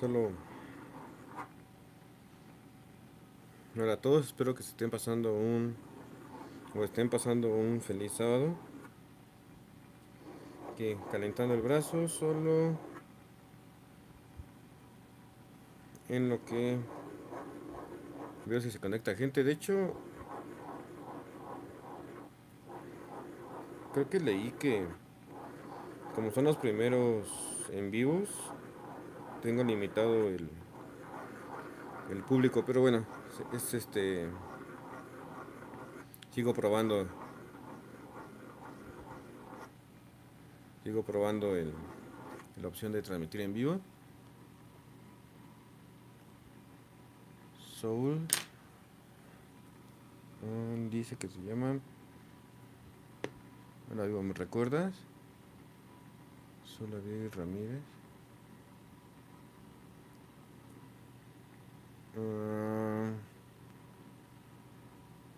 Solo. Hola a todos, espero que se estén pasando un feliz sábado. Aquí calentando el brazo, solo en lo que veo si se conecta gente. De hecho, creo que leí que como son los primeros en vivos, tengo limitado el público, pero bueno, sigo probando, sigo probando la opción de transmitir en vivo. Soul dice que se llama. Ahora digo, ¿me recuerdas? Solavi Ramírez. Ah,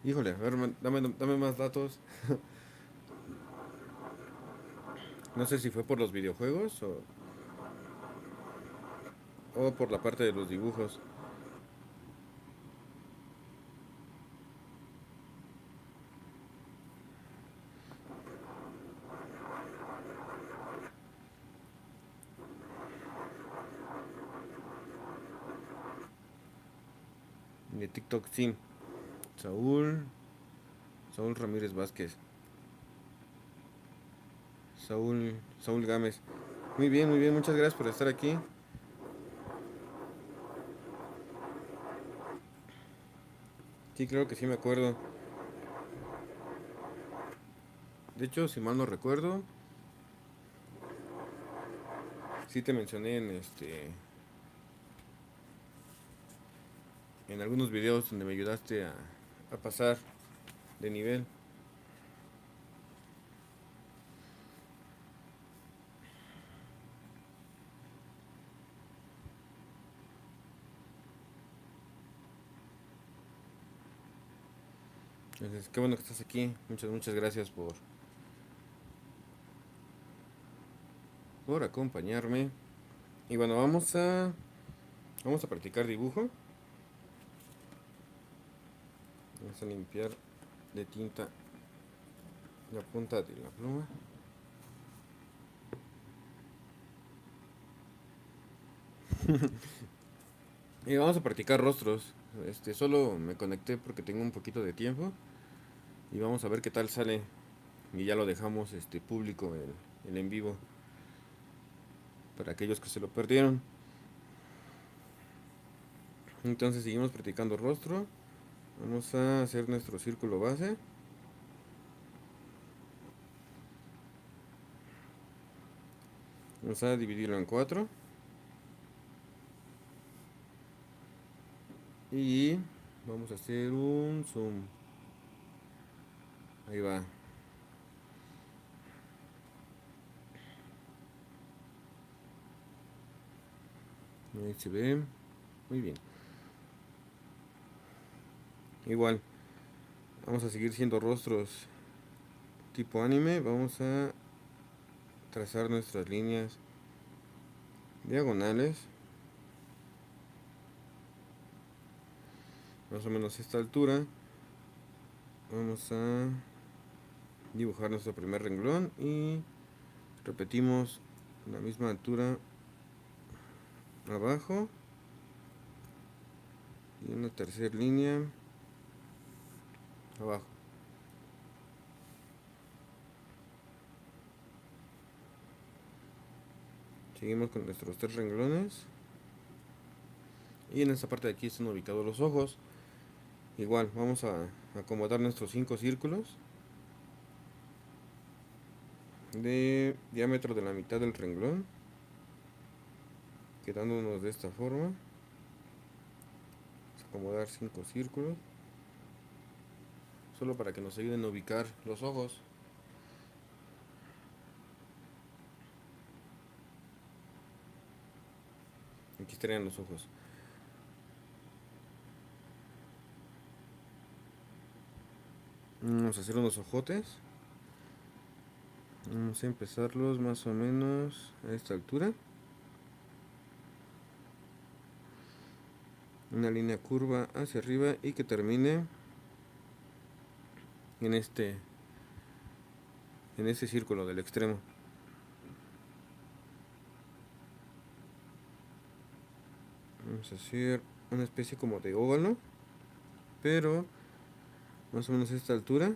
híjole, a ver, dame más datos. No sé si fue por los videojuegos o por la parte de los dibujos. De TikTok, sí. Saúl, Saúl Ramírez Vázquez. Saúl Gámez. Muy bien, muchas gracias por estar aquí. Sí, creo que sí me acuerdo. De hecho, si mal no recuerdo, sí te mencioné en algunos videos donde me ayudaste a pasar de nivel. Entonces, qué bueno que estás aquí. Muchas gracias por acompañarme. Y bueno, vamos a practicar dibujo. Vamos a limpiar de tinta la punta de la pluma. Y vamos a practicar rostros. Solo me conecté porque tengo un poquito de tiempo. Y vamos a ver qué tal sale. Y ya lo dejamos público el en vivo. Para aquellos que se lo perdieron. Entonces seguimos practicando rostro. Vamos a hacer nuestro círculo base. Vamos a dividirlo en 4. Y vamos a hacer un zoom. Ahí va. Ahí se ve. Muy bien. Igual. Vamos a seguir siendo rostros tipo anime. Vamos a trazar nuestras líneas diagonales. Más o menos a esta altura. Vamos a dibujar nuestro primer renglón y repetimos la misma altura abajo y una tercera línea abajo. Seguimos con nuestros 3 renglones y en esta parte de aquí están ubicados los ojos. Igual vamos a acomodar nuestros 5 círculos de diámetro de la mitad del renglón, quedándonos de esta forma. Vamos a acomodar 5 círculos solo para que nos ayuden a ubicar los ojos. Aquí estarían los ojos. Vamos a hacer unos ojotes. Vamos a empezarlos más o menos a esta altura. una línea curva hacia arriba y que termine en este círculo del extremo. Vamos a hacer una especie como de óvalo, pero más o menos a esta altura.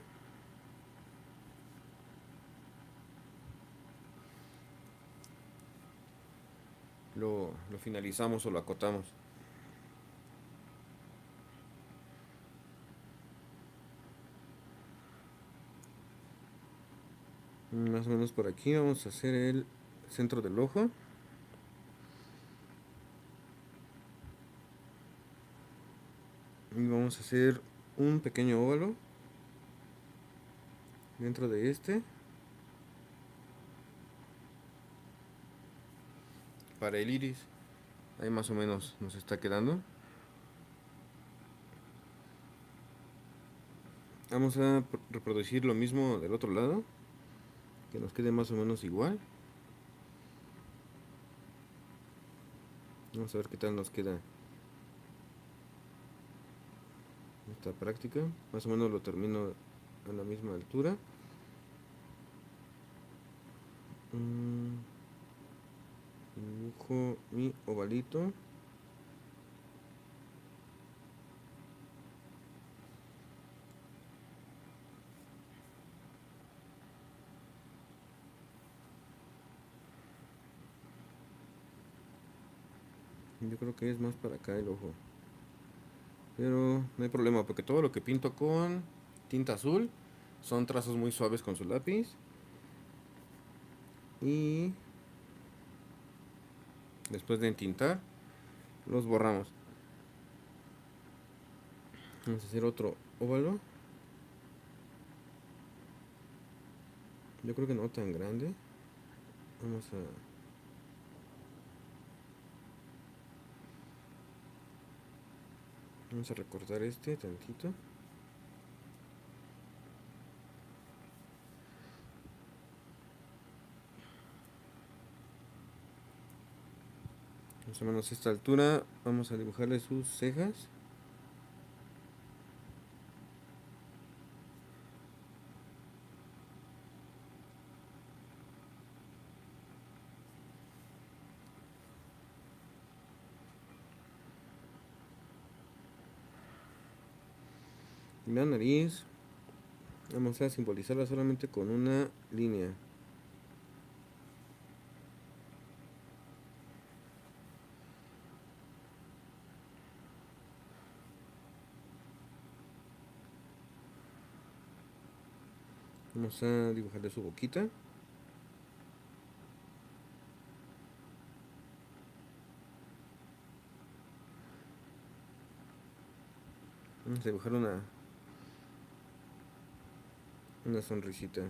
Lo finalizamos o lo acotamos. Más o menos por aquí vamos a hacer el centro del ojo. Y vamos a hacer un pequeño óvalo dentro de este para el iris. Ahí más o menos nos está quedando. Vamos a reproducir lo mismo del otro lado, que nos quede más o menos igual. Vamos a ver qué tal nos queda esta práctica. Más o menos lo termino a la misma altura. Dibujo mi ovalito. Yo creo que es más para acá el ojo. Pero no hay problema porque todo lo que pinto con tinta azul son trazos muy suaves con su lápiz. Y después de entintar los borramos. Vamos a hacer otro óvalo. Yo creo que no tan grande. Vamos a recortar este tantito. Más o menos a esta altura. Vamos a dibujarle sus cejas. Y la nariz vamos a simbolizarla solamente con una línea. Vamos a dibujarle su boquita. Vamos a dibujar una sonrisita.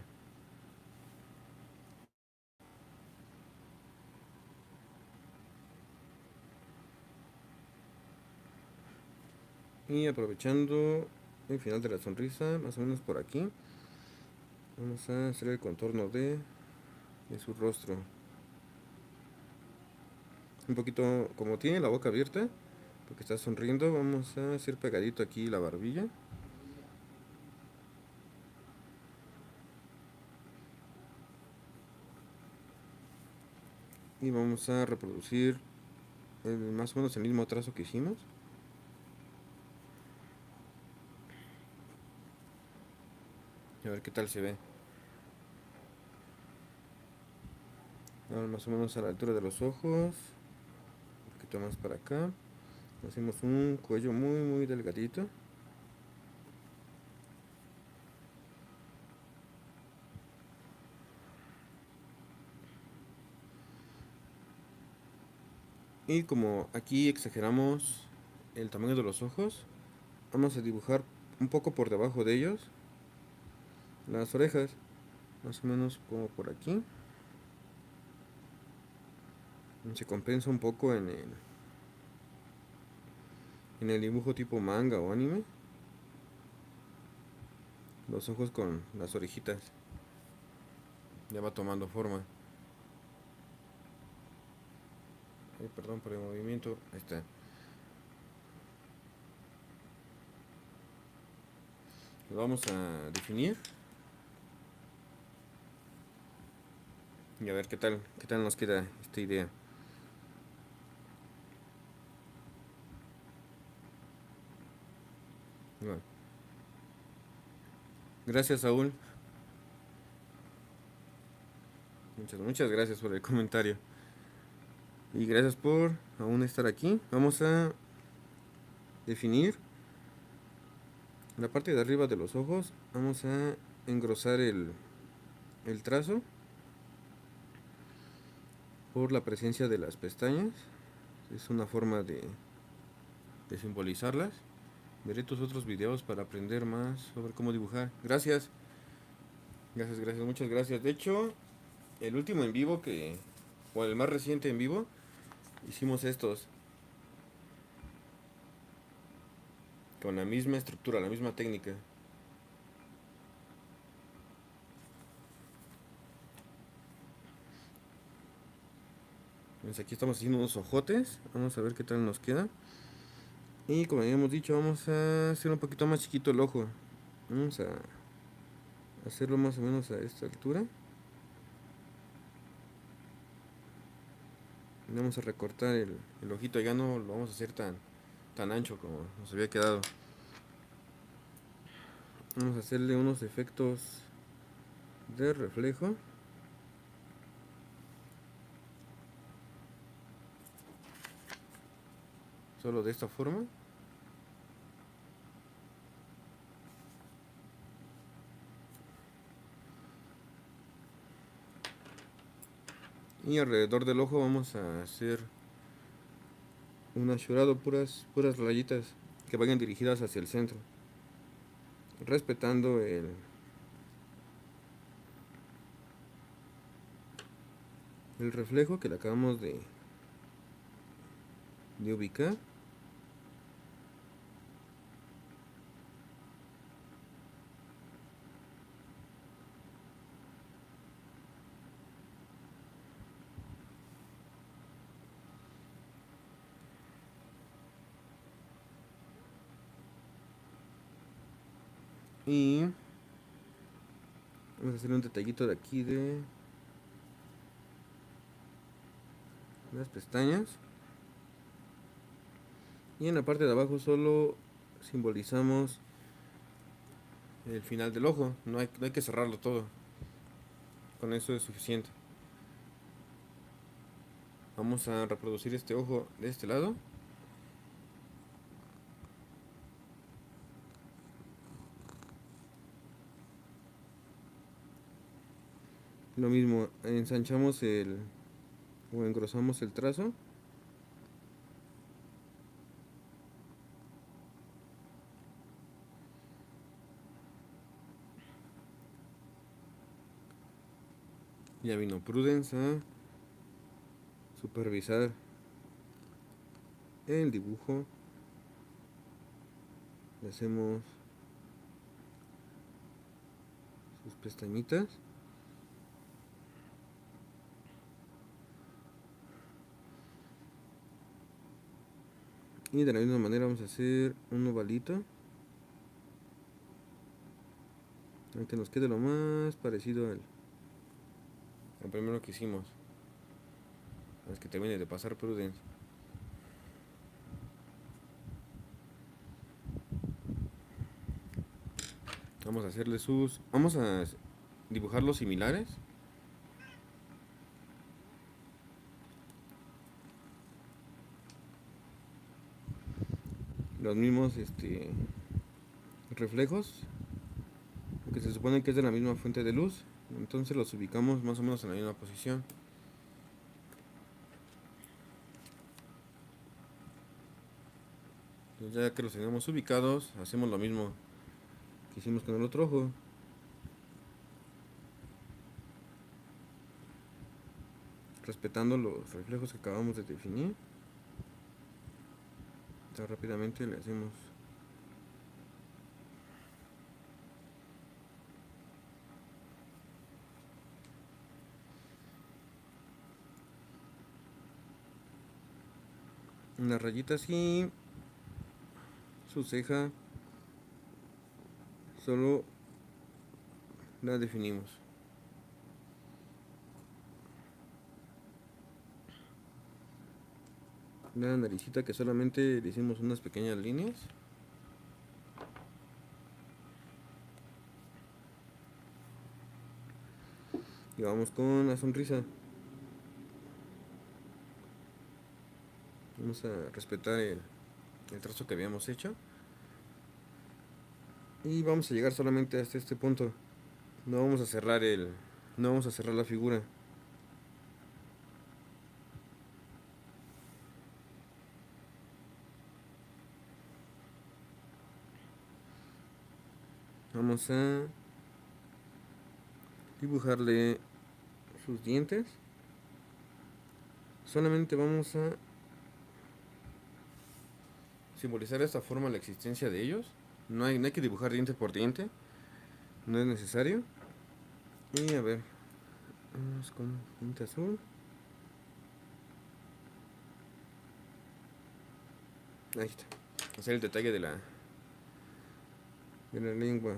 Y aprovechando el final de la sonrisa, más o menos por aquí, vamos a hacer el contorno de su rostro. Un poquito, como tiene la boca abierta, porque está sonriendo, vamos a hacer pegadito aquí la barbilla. Y vamos a reproducir más o menos el mismo trazo que hicimos. A ver qué tal se ve. Ahora más o menos a la altura de los ojos. Un poquito más para acá. Hacemos un cuello muy muy delgadito. Y como aquí exageramos el tamaño de los ojos, vamos a dibujar un poco por debajo de ellos las orejas, más o menos como por aquí. Se compensa un poco en el dibujo tipo manga o anime. Los ojos con las orejitas. Ya va tomando forma. Ay, perdón por el movimiento. Ahí está. Lo vamos a definir y a ver qué tal nos queda esta idea. Bueno, gracias, Saúl. Muchas gracias por el comentario. Y gracias por aún estar aquí. Vamos a definir la parte de arriba de los ojos. Vamos a engrosar el trazo por la presencia de las pestañas. Es una forma de simbolizarlas. Veré tus otros videos para aprender más sobre cómo dibujar. Gracias. Gracias, muchas gracias. De hecho, el último en vivo o el más reciente en vivo, hicimos estos con la misma estructura, la misma técnica. Pues aquí estamos haciendo unos ojotes. Vamos a ver qué tal nos queda. Y como habíamos dicho, vamos a hacer un poquito más chiquito el ojo. Vamos a hacerlo más o menos a esta altura. Vamos a recortar el ojito. Ya no lo vamos a hacer tan ancho como nos había quedado. Vamos a hacerle unos efectos de reflejo. Solo de esta forma. Y alrededor del ojo vamos a hacer un achurado, puras rayitas que vayan dirigidas hacia el centro, respetando el reflejo que le acabamos de ubicar. Y vamos a hacer un detallito de aquí de las pestañas. Y en la parte de abajo solo simbolizamos el final del ojo. No hay que cerrarlo todo. Con eso es suficiente. Vamos a reproducir este ojo de este lado. Lo mismo, ensanchamos o engrosamos el trazo. Ya vino Prudence a supervisar el dibujo. Le hacemos sus pestañitas. Y de la misma manera vamos a hacer un ovalito. Aunque nos quede lo más parecido al primero que hicimos. Es que termine de pasar Prudence. Vamos a hacerle vamos a dibujarlos similares. Los mismos reflejos. Porque se supone que es de la misma fuente de luz. Entonces los ubicamos más o menos en la misma posición. Ya que los tenemos ubicados, hacemos lo mismo que hicimos con el otro ojo. Respetando los reflejos que acabamos de definir. Entonces rápidamente le hacemos unas rayitas y su ceja solo la definimos. La naricita que solamente le hicimos unas pequeñas líneas. Y vamos con la sonrisa. Vamos a respetar el trazo que habíamos hecho. Y vamos a llegar solamente hasta este punto. No vamos a cerrar no vamos a cerrar la figura. Vamos a dibujarle sus dientes. Solamente vamos a simbolizar de esta forma la existencia de ellos. No hay que dibujar diente por diente. No es necesario. Y a ver, vamos con tinta azul. Ahí está. Hacer el detalle de la lengua.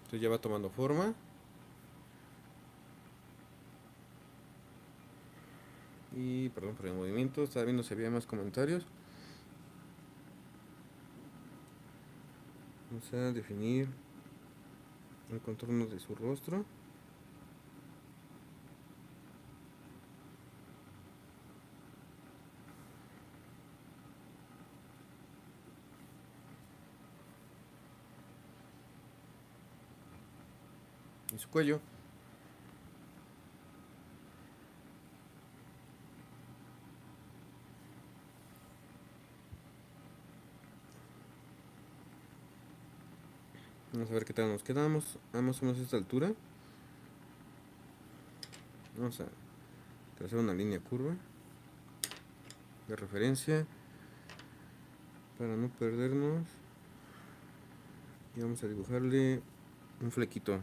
Entonces ya va tomando forma. Y perdón por el movimiento. Estaba viendo si había más comentarios. Vamos a definir el contorno de su rostro. Y su cuello. Vamos a ver qué tal nos quedamos. A más o menos a esta altura. Vamos a trazar una línea curva de referencia para no perdernos. Y vamos a dibujarle un flequito.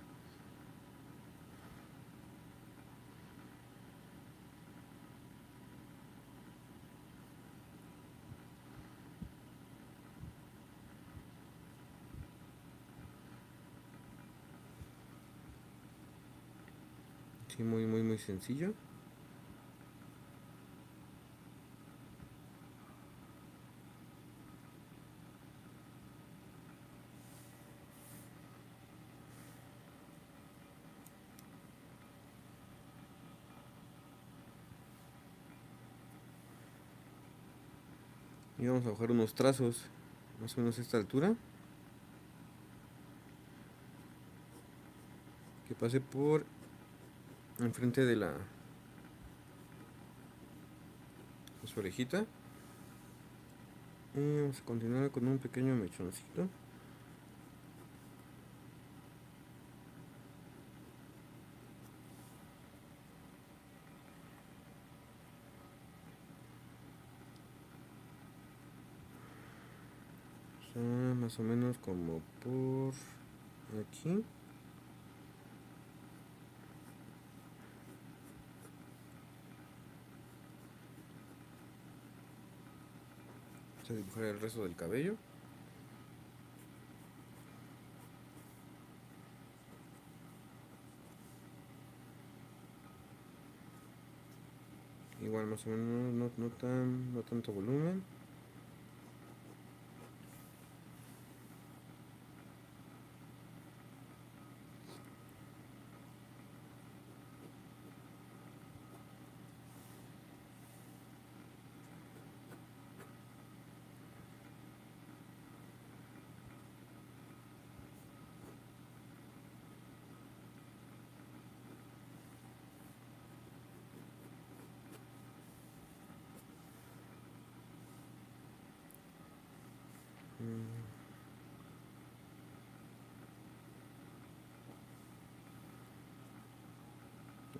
Sí, muy sencillo. Y vamos a bajar unos trazos más o menos a esta altura. Que pase por enfrente de su orejita. Y vamos a continuar con un pequeño mechoncito. O sea, más o menos como por aquí. Vamos a dibujar el resto del cabello. Igual más o menos no tanto volumen.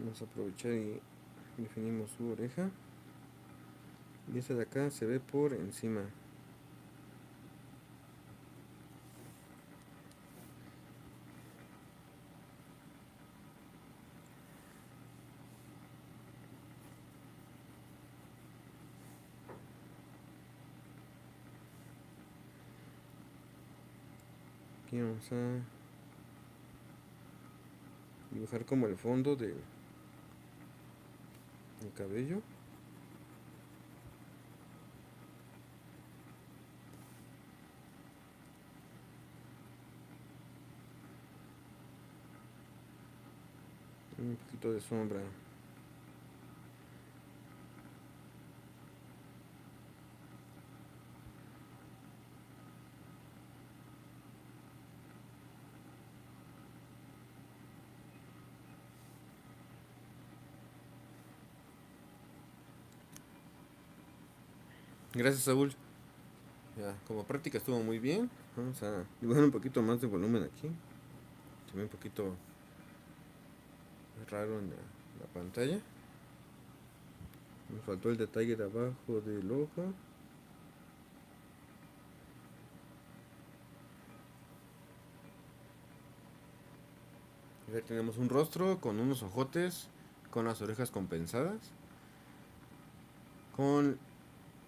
Vamos a aprovechar y definimos su oreja. Y esta de acá se ve por encima. Aquí vamos a dibujar como el fondo del cabello. Un poquito de sombra. Gracias, Saúl. Ya, como práctica estuvo muy bien. Vamos a dibujar un poquito más de volumen aquí. Se ve un poquito raro en la pantalla. Me faltó el detalle de abajo del ojo. A ver, tenemos un rostro con unos ojotes, con las orejas compensadas, con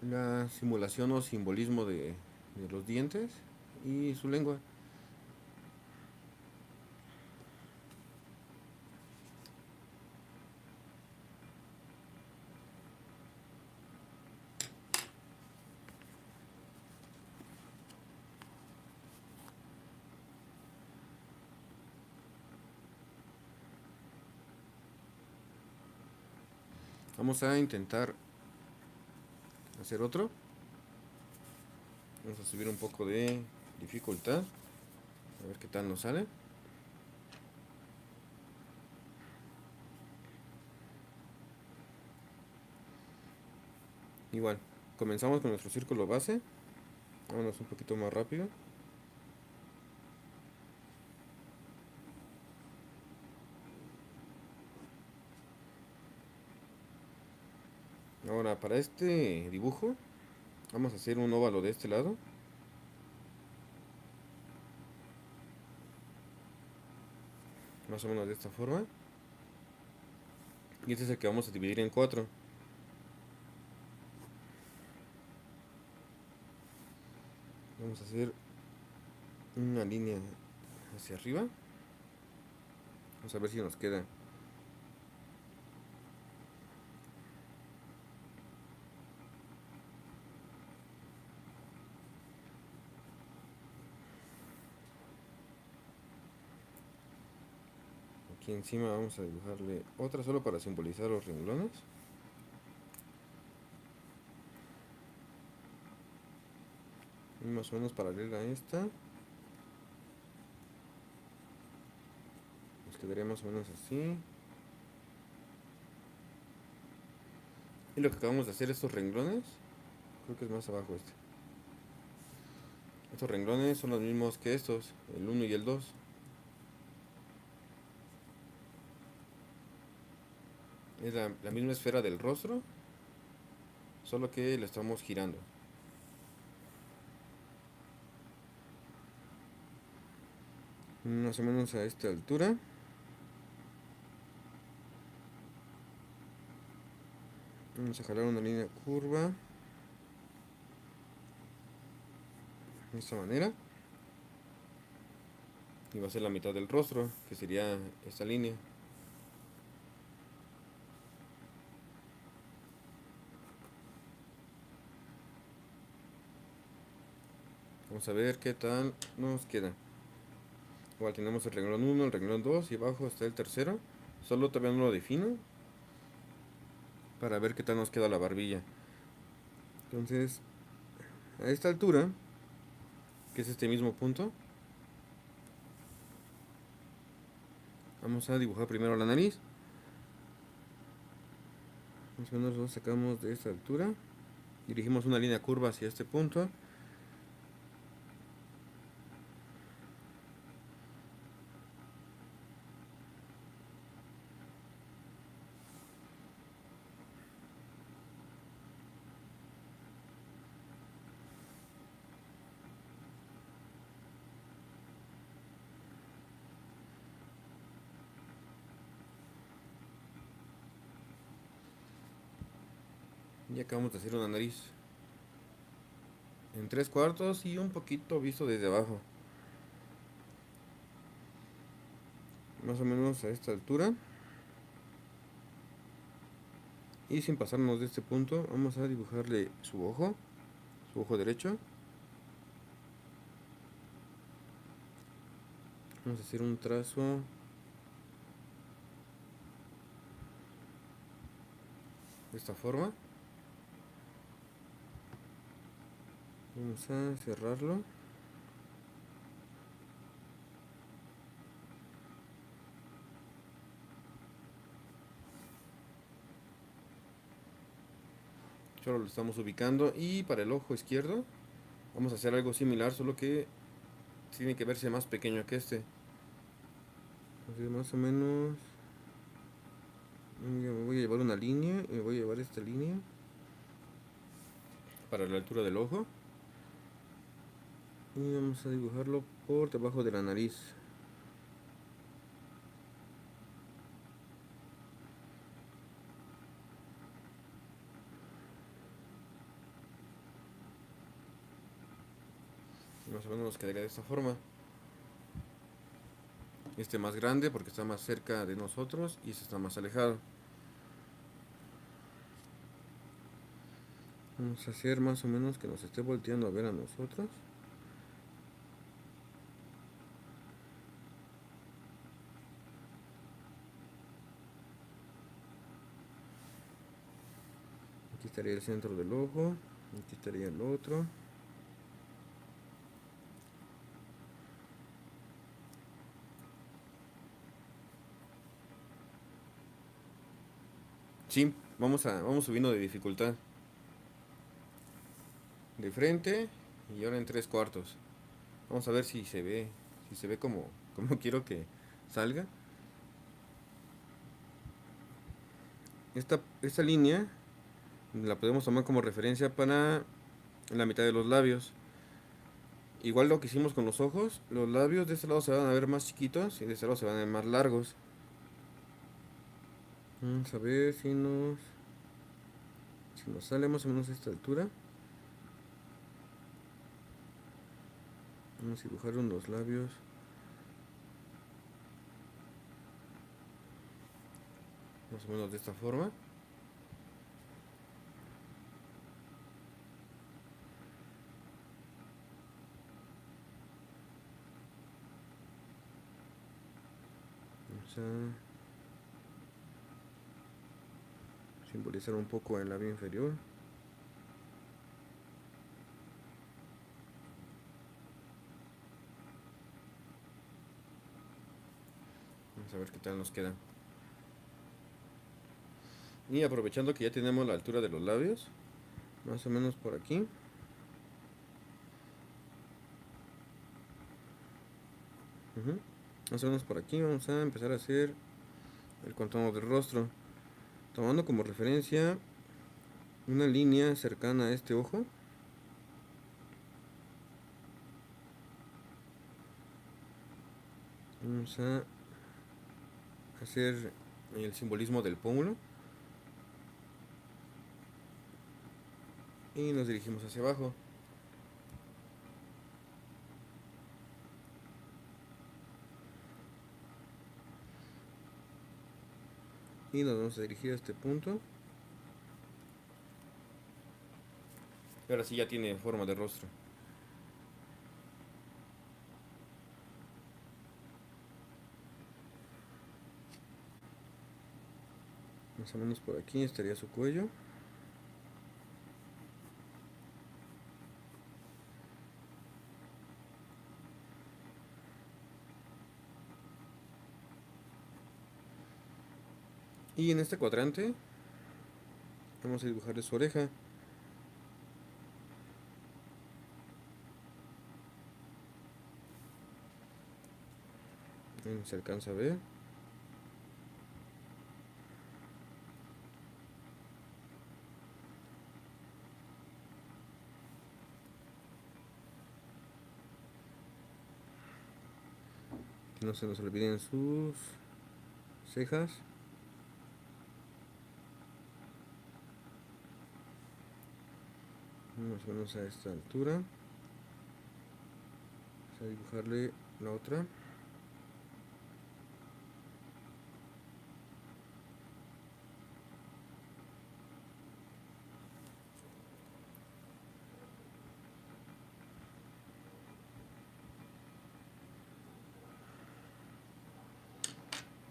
la simulación o simbolismo de los dientes y su lengua. Vamos a intentar hacer otro. Vamos a subir un poco de dificultad. A ver qué tal nos sale. Igual, comenzamos con nuestro círculo base. Vámonos un poquito más rápido. Ahora, para este dibujo, vamos a hacer un óvalo de este lado. Más o menos de esta forma. Y este es el que vamos a dividir en 4. Vamos a hacer una línea hacia arriba. Vamos a ver si nos queda. Aquí encima vamos a dibujarle otra solo para simbolizar los renglones. Y más o menos paralela a esta. Nos quedaría más o menos así. Y lo que acabamos de hacer, estos renglones, creo que es más abajo este. Estos renglones son los mismos que estos, el 1 y el 2. Es la misma esfera del rostro, solo que la estamos girando. Más o menos a esta altura. Vamos a jalar una línea curva. De esta manera. Y va a ser la mitad del rostro, que sería esta línea. Vamos a ver qué tal nos queda. Igual tenemos el renglón 1, el renglón 2 y abajo está el tercero. Solo todavía no lo defino. Para ver qué tal nos queda la barbilla. Entonces, a esta altura, que es este mismo punto, vamos a dibujar primero la nariz. Más o menos lo sacamos de esta altura. Dirigimos una línea curva hacia este punto. Y acabamos de hacer una nariz en 3/4 y un poquito visto desde abajo. más o menos a esta altura. Y sin pasarnos de este punto, vamos a dibujarle su ojo derecho. Vamos a hacer un trazo de esta forma. Vamos a cerrarlo. Solo lo estamos ubicando. Y para el ojo izquierdo vamos a hacer algo similar, solo que tiene que verse más pequeño que este. Entonces más o menos me voy a llevar una línea y me voy a llevar esta línea para la altura del ojo. Y vamos a dibujarlo por debajo de la nariz. Más o menos nos quedaría de esta forma. Este más grande porque está más cerca de nosotros y este está más alejado. Vamos a hacer más o menos que nos esté volteando a ver a nosotros. Aquí estaría el centro del ojo. Aquí estaría el otro. Sí, vamos subiendo de dificultad. De frente y ahora en 3/4. Vamos a ver si se ve como quiero que salga. Esta línea la podemos tomar como referencia para la mitad de los labios. Igual lo que hicimos con los ojos, los labios de este lado se van a ver más chiquitos y de este lado se van a ver más largos. Vamos a ver si nos sale más o menos a esta altura. Vamos a dibujar unos labios. Más o menos de esta forma. Vamos a simbolizar un poco el labio inferior. Vamos a ver qué tal nos queda. Y aprovechando que ya tenemos la altura de los labios, más o menos por aquí. Más o menos por aquí vamos a empezar a hacer el contorno del rostro. Tomando como referencia una línea cercana a este ojo. Vamos a hacer el simbolismo del pómulo. Y nos dirigimos hacia abajo. Y nos vamos a dirigir a este punto. Y ahora sí ya tiene forma de rostro. Más o menos por aquí estaría su cuello. Y en este cuadrante vamos a dibujarle su oreja. Se alcanza a ver. Que no se nos olviden sus cejas. Más o menos a esta altura. Vamos a dibujarle la otra.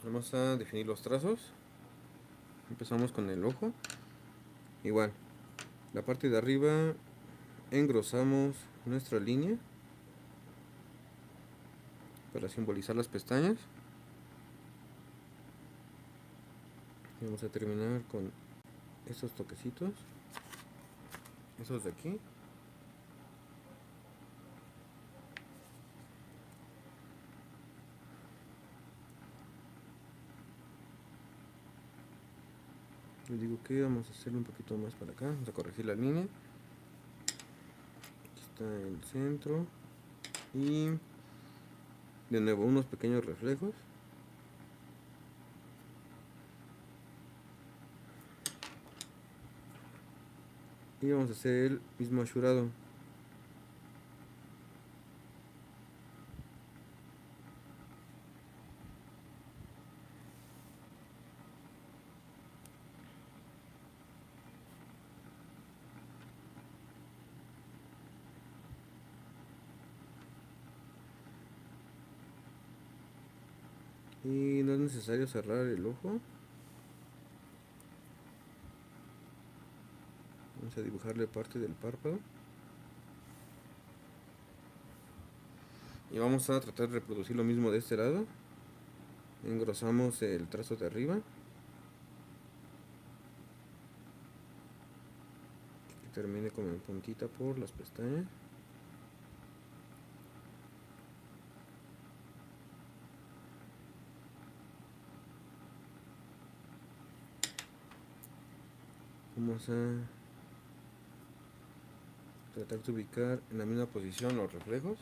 Vamos a definir los trazos. Empezamos con el ojo. Igual, la parte de arriba engrosamos nuestra línea para simbolizar las pestañas. Y vamos a terminar con estos toquecitos, esos de aquí. Les digo que vamos a hacerlo un poquito más para acá. Vamos a corregir la línea. Aquí está el centro. Y de nuevo unos pequeños reflejos. Y vamos a hacer el mismo achurado. Y no es necesario cerrar el ojo. Vamos a dibujarle parte del párpado. Y vamos a tratar de reproducir lo mismo de este lado. Engrosamos el trazo de arriba. Que termine como en puntita por las pestañas. Vamos a tratar de ubicar en la misma posición los reflejos.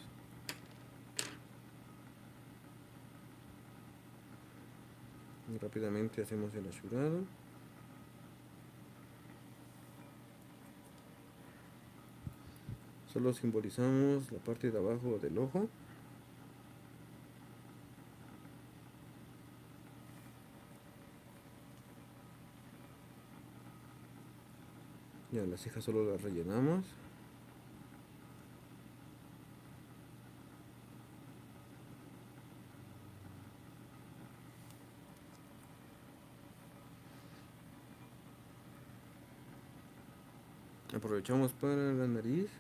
Y rápidamente hacemos el achurado. Solo simbolizamos la parte de abajo del ojo. Ya las cejas solo las rellenamos. Aprovechamos para la nariz.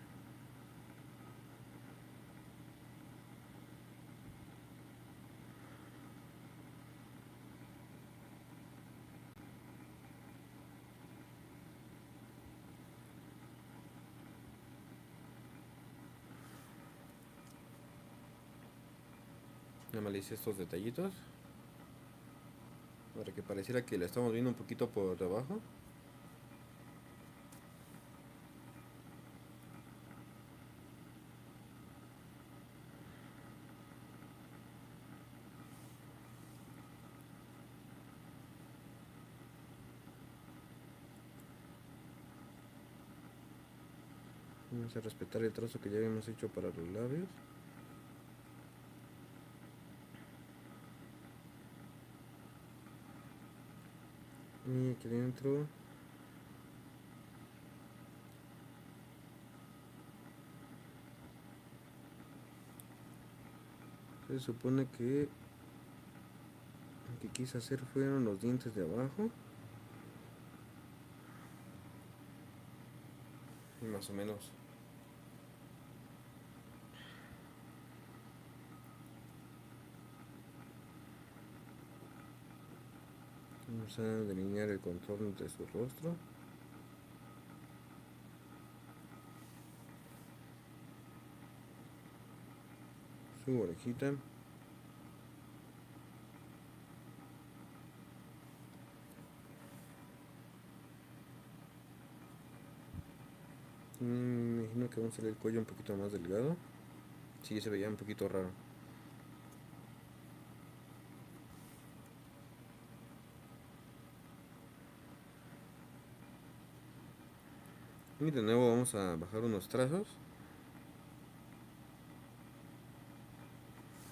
Ya me le hice estos detallitos para que pareciera que la estamos viendo un poquito por debajo. Vamos a respetar el trazo que ya habíamos hecho para los labios. Y aquí dentro se supone que lo que quise hacer fueron los dientes de abajo. Y más o menos vamos a delinear el contorno de su rostro. Su orejita. Me imagino que vamos a hacer el cuello un poquito más delgado. Sí, se veía un poquito raro. Y de nuevo vamos a bajar unos trazos.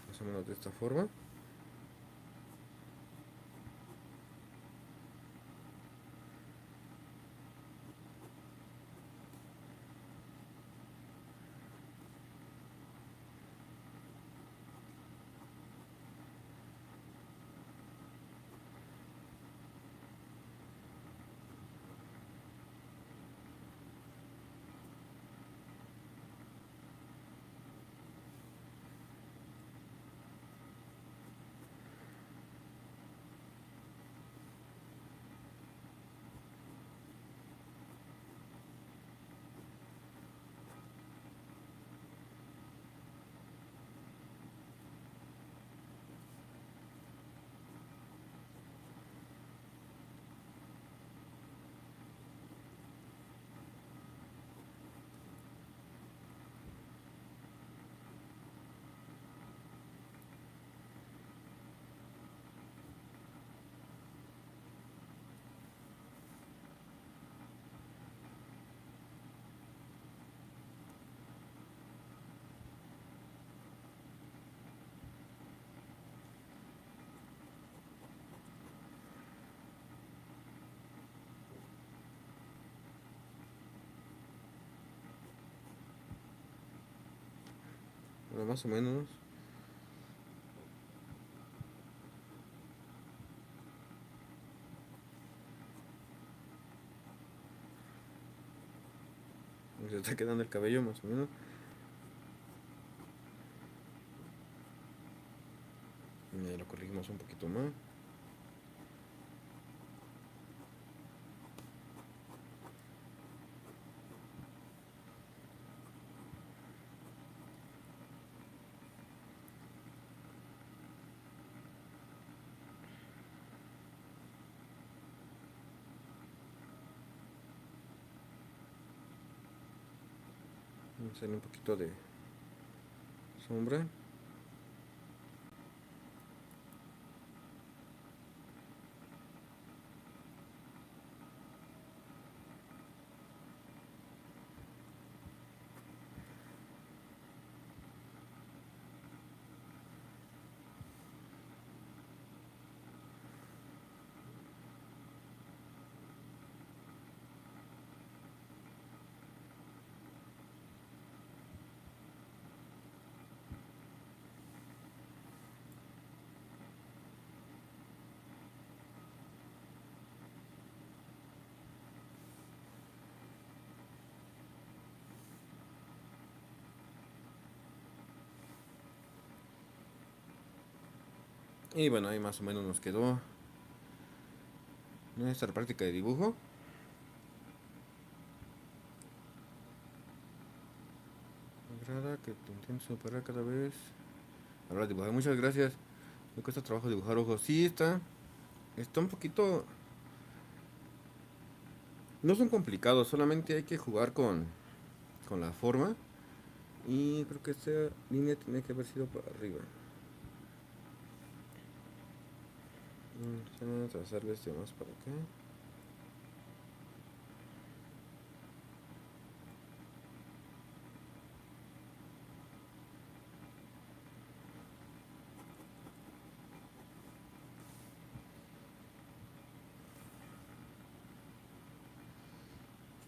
Más o menos de esta forma. Bueno, más o menos. Se está quedando el cabello más o menos. Lo corregimos un poquito más. Vamos a hacerle un poquito de sombra. Y bueno, ahí más o menos nos quedó nuestra práctica de dibujo. Me agrada que te intentes superar cada vez. Ahora dibujar, muchas gracias. Me cuesta trabajo dibujar ojos. Sí, está un poquito. No son complicados, solamente hay que jugar con la forma. Y creo que esta línea tiene que haber sido para arriba. Vamos a trazarle este más para acá.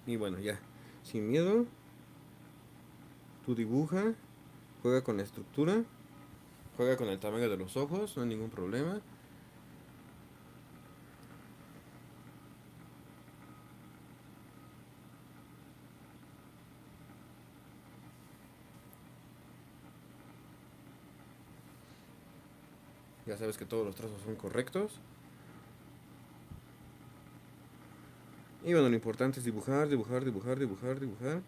Y bueno, ya. Sin miedo. Tú dibuja. Juega con la estructura. Juega con el tamaño de los ojos. No hay ningún problema. Ya sabes que todos los trazos son correctos. Y bueno, lo importante es dibujar, dibujar, dibujar, dibujar, dibujar.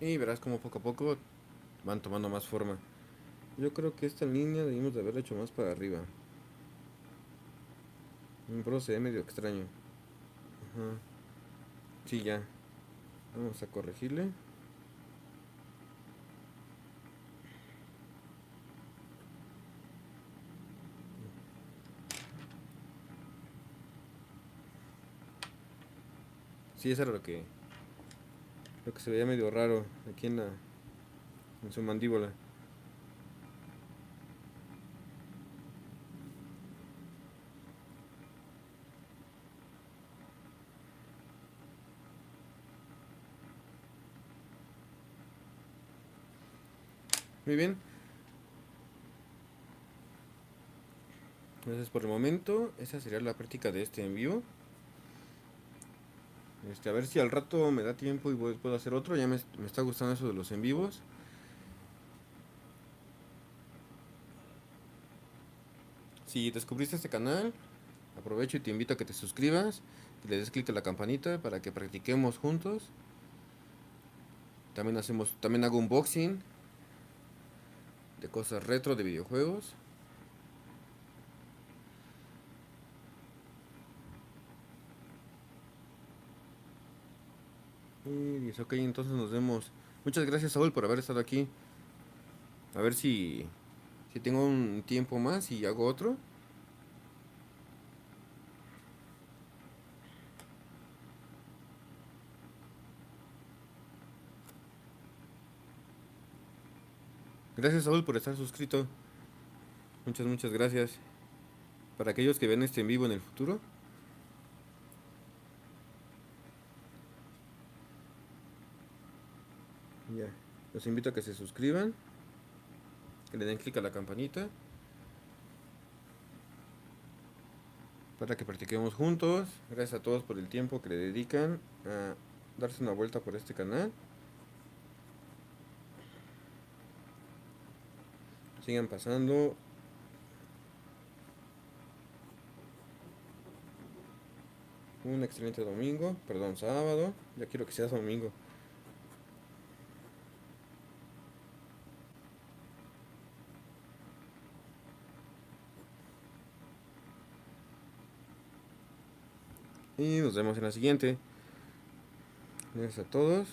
Y verás como poco a poco van tomando más forma. Yo creo que esta línea debimos de haberla hecho más para arriba. Pero se ve medio extraño. Ajá. Sí, ya. Vamos a corregirle. Sí, eso era lo que se veía medio raro aquí en su mandíbula. Muy bien. Entonces por el momento esa sería la práctica de este en vivo. A ver si al rato me da tiempo y puedo hacer otro. Ya me está gustando eso de los en vivos. Si descubriste este canal, aprovecho y te invito a que te suscribas, que le des clic a la campanita para que practiquemos juntos. También hago unboxing de cosas retro de videojuegos. Y dice, ok, entonces nos vemos. Muchas gracias, Saúl, por haber estado aquí. A ver si tengo un tiempo más y hago otro. Gracias, Saúl, por estar suscrito. Muchas gracias. Para aquellos que ven este en vivo en el futuro, ya, los invito a que se suscriban, que le den clic a la campanita para que practiquemos juntos. Gracias a todos por el tiempo que le dedican a darse una vuelta por este canal. Sigan pasando. Un excelente domingo, perdón, sábado. Ya quiero que sea domingo. Y nos vemos en la siguiente. Gracias a todos.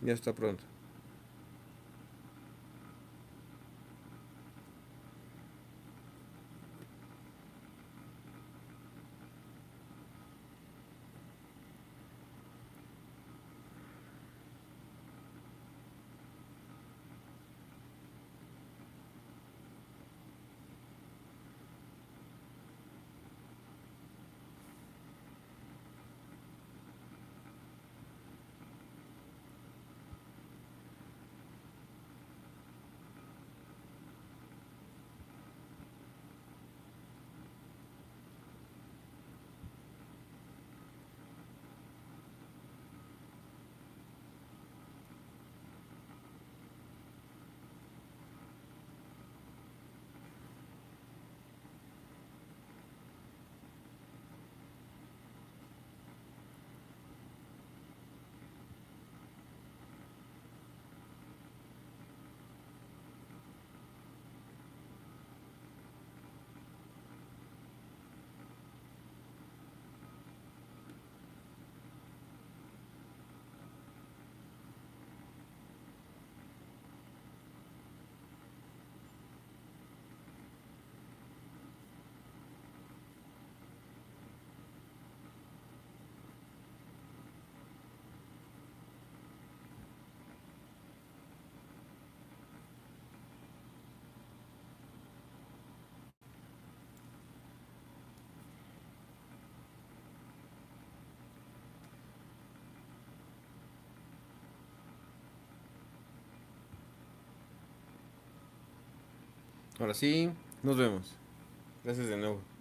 Y hasta pronto. Ahora sí, nos vemos. Gracias de nuevo.